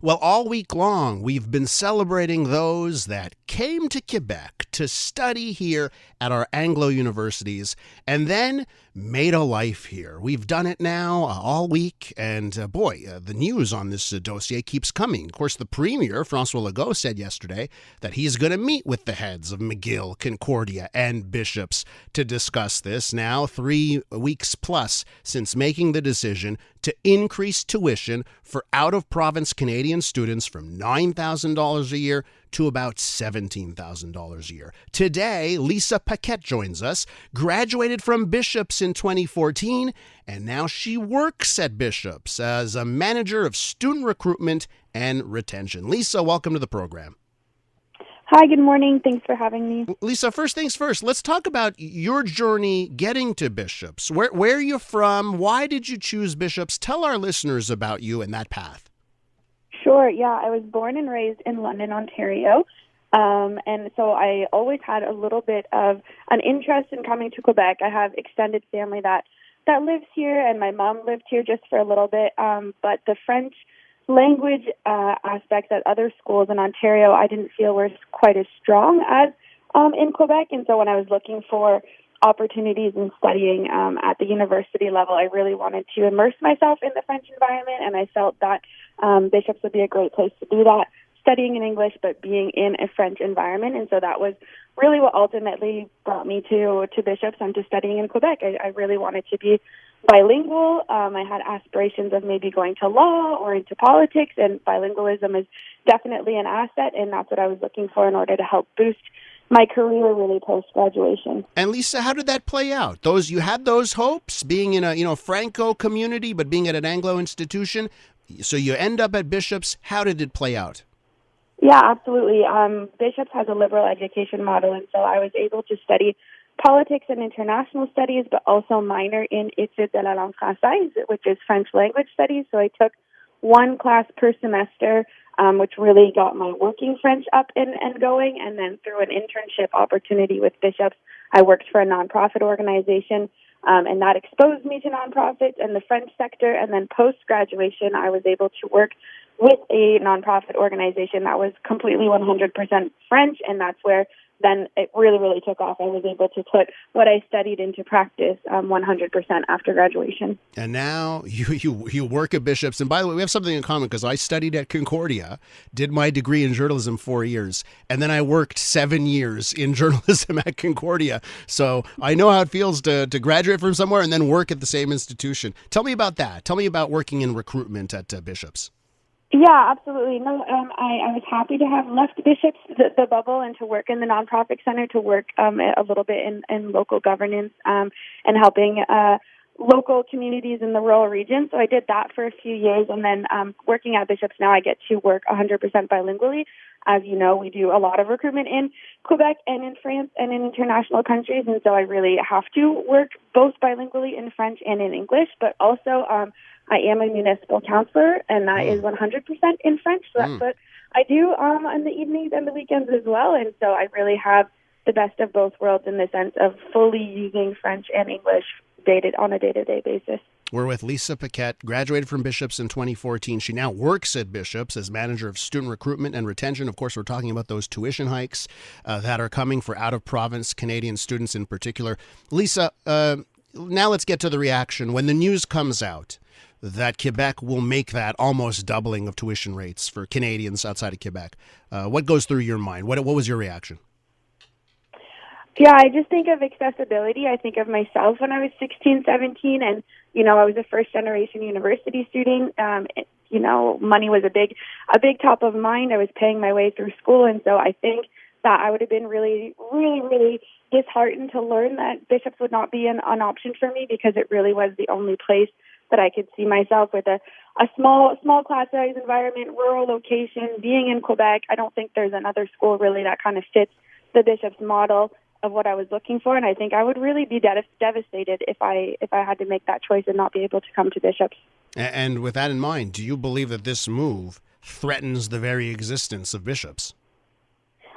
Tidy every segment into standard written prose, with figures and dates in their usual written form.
Well, all week long, we've been celebrating those that came to Quebec to study here at our Anglo universities and then made a life here. We've done it now all week, and the news on this dossier keeps coming. Of course, the Premier, François Legault, said yesterday that he's going to meet with the heads of McGill, Concordia, and Bishops to discuss this now 3 weeks plus since making the decision to increase tuition for out-of-province Canadian students from $9,000 a year to about $17,000 a year. Today, Lyssa Paquette joins us, graduated from Bishops in 2014, and now she works at Bishops as a manager of student recruitment and retention. Lyssa, welcome to the program. Hi, good morning. Thanks for having me. Lyssa, first things first, let's talk about your journey getting to Bishops. Where are you from? Why did you choose Bishops? Tell our listeners about you and that path. Sure, yeah. I was born and raised in London, Ontario. And so I always had a little bit of an interest in coming to Quebec. I have extended family that lives here, and my mom lived here just for a little bit. But the French language aspects at other schools in Ontario, I didn't feel were quite as strong as in Quebec. And so when I was looking for opportunities in studying at the university level, I really wanted to immerse myself in the French environment, and I felt that Bishops would be a great place to do that, studying in English but being in a French environment. And so that was really what ultimately brought me to Bishops and to studying in Quebec. I really wanted to be bilingual. I had aspirations of maybe going to law or into politics, and bilingualism is definitely an asset, and that's what I was looking for in order to help boost my career really post-graduation. And Lyssa, how did that play out? You had those hopes, being in a Franco community, but being at an Anglo institution. So you end up at Bishops. How did it play out? Yeah, absolutely. Bishops has a liberal education model, and so I was able to study politics and international studies, but also minor in études de la langue française, which is French language studies. So I took one class per semester, which really got my working French up and going. And then through an internship opportunity with Bishops, I worked for a nonprofit organization, and that exposed me to nonprofits and the French sector. And then post-graduation, I was able to work with a nonprofit organization that was completely 100% French, and that's where then it really, really took off. I was able to put what I studied into practice 100% after graduation. And now you work at Bishops. And by the way, we have something in common because I studied at Concordia, did my degree in journalism 4 years, and then I worked 7 years in journalism at Concordia. So I know how it feels to graduate from somewhere and then work at the same institution. Tell me about that. Tell me about working in recruitment at Bishops. Yeah, absolutely. No, I was happy to have left Bishops, the bubble, and to work in the nonprofit center, to work a little bit in local governance and helping local communities in the rural region. So I did that for a few years, and then working at Bishops now, I get to work 100% bilingually. As you know, we do a lot of recruitment in Quebec and in France and in international countries, and so I really have to work both bilingually in French and in English, but also I am a municipal counselor, and that is 100% in French. So that's what I do on the evenings and the weekends as well. And so I really have the best of both worlds in the sense of fully using French and English on a day-to-day basis. We're with Lyssa Paquette, graduated from Bishops in 2014. She now works at Bishops as manager of student recruitment and retention. Of course, we're talking about those tuition hikes that are coming for out-of-province Canadian students in particular. Lyssa, now let's get to the reaction. When the news comes out that Quebec will make that almost doubling of tuition rates for Canadians outside of Quebec, what goes through your mind? What was your reaction? Yeah, I just think of accessibility. I think of myself when I was 16, 17, and, I was a first-generation university student. Money was a big top of mind. I was paying my way through school, and so I think that I would have been really, really, really disheartened to learn that Bishops would not be an option for me, because it really was the only place that I could see myself with a small class size environment, rural location, being in Quebec. I don't think there's another school really that kind of fits the Bishops model of what I was looking for, and I think I would really be devastated if I had to make that choice and not be able to come to Bishops. And with that in mind, do you believe that this move threatens the very existence of Bishops?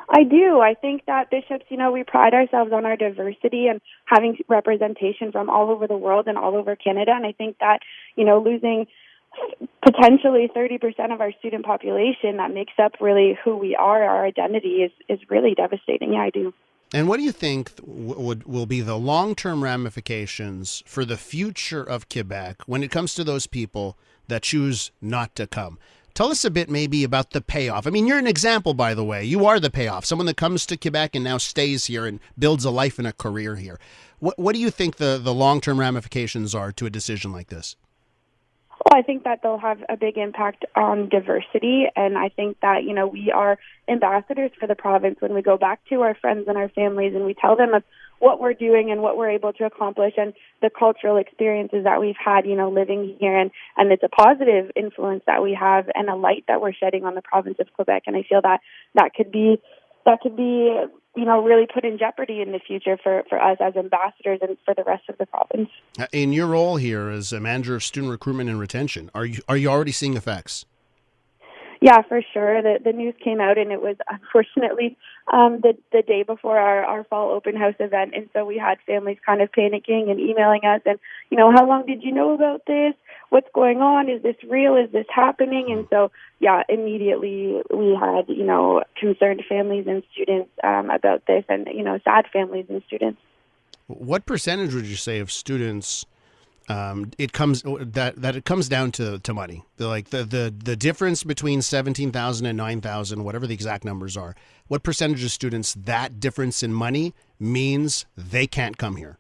I do. I think that Bishops, we pride ourselves on our diversity and having representation from all over the world and all over Canada, and I think that, losing potentially 30% of our student population that makes up really who we are, our identity, is really devastating. Yeah, I do. And what do you think will be the long-term ramifications for the future of Quebec when it comes to those people that choose not to come? Tell us a bit maybe about the payoff. I mean, you're an example, by the way. You are the payoff, someone that comes to Quebec and now stays here and builds a life and a career here. What do you think the long-term ramifications are to a decision like this? Well, I think that they'll have a big impact on diversity, and I think that, we are ambassadors for the province when we go back to our friends and our families and we tell them of what we're doing and what we're able to accomplish and the cultural experiences that we've had, living here, and it's a positive influence that we have and a light that we're shedding on the province of Quebec, and I feel that could be really put in jeopardy in the future for us as ambassadors and for the rest of the province. In your role here as a manager of student recruitment and retention, are you already seeing effects? Yeah, for sure. The news came out, and it was unfortunately the day before our fall open house event, and so we had families kind of panicking and emailing us, and how long did you know about this? What's going on? Is this real? Is this happening? And so, yeah, immediately we had concerned families and students about this, and sad families and students. What percentage would you say of students? It comes down to money. The difference between 17,000 and 9,000, whatever the exact numbers are. What percentage of students that difference in money means they can't come here?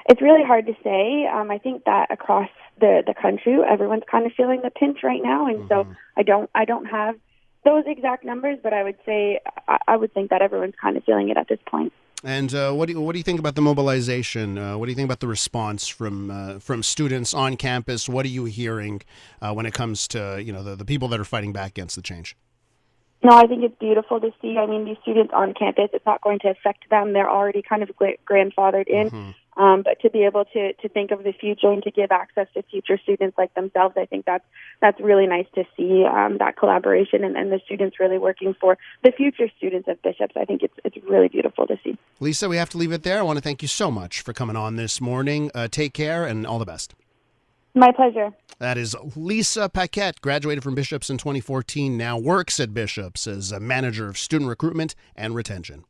It's really hard to say. I think that across the country, everyone's kind of feeling the pinch right now, and so I don't have those exact numbers, but I would say I would think that everyone's kind of feeling it at this point. And what do you think about the mobilization? What do you think about the response from students on campus? What are you hearing when it comes to the people that are fighting back against the change? No, I think it's beautiful to see. I mean, these students on campus, it's not going to affect them. They're already kind of grandfathered in. But to be able to think of the future and to give access to future students like themselves, I think that's really nice to see, that collaboration and the students really working for the future students of Bishops. I think it's really beautiful to see. Lyssa, we have to leave it there. I want to thank you so much for coming on this morning. Take care and all the best. My pleasure. That is Lyssa Paquette, graduated from Bishops in 2014, now works at Bishops as a manager of student recruitment and retention.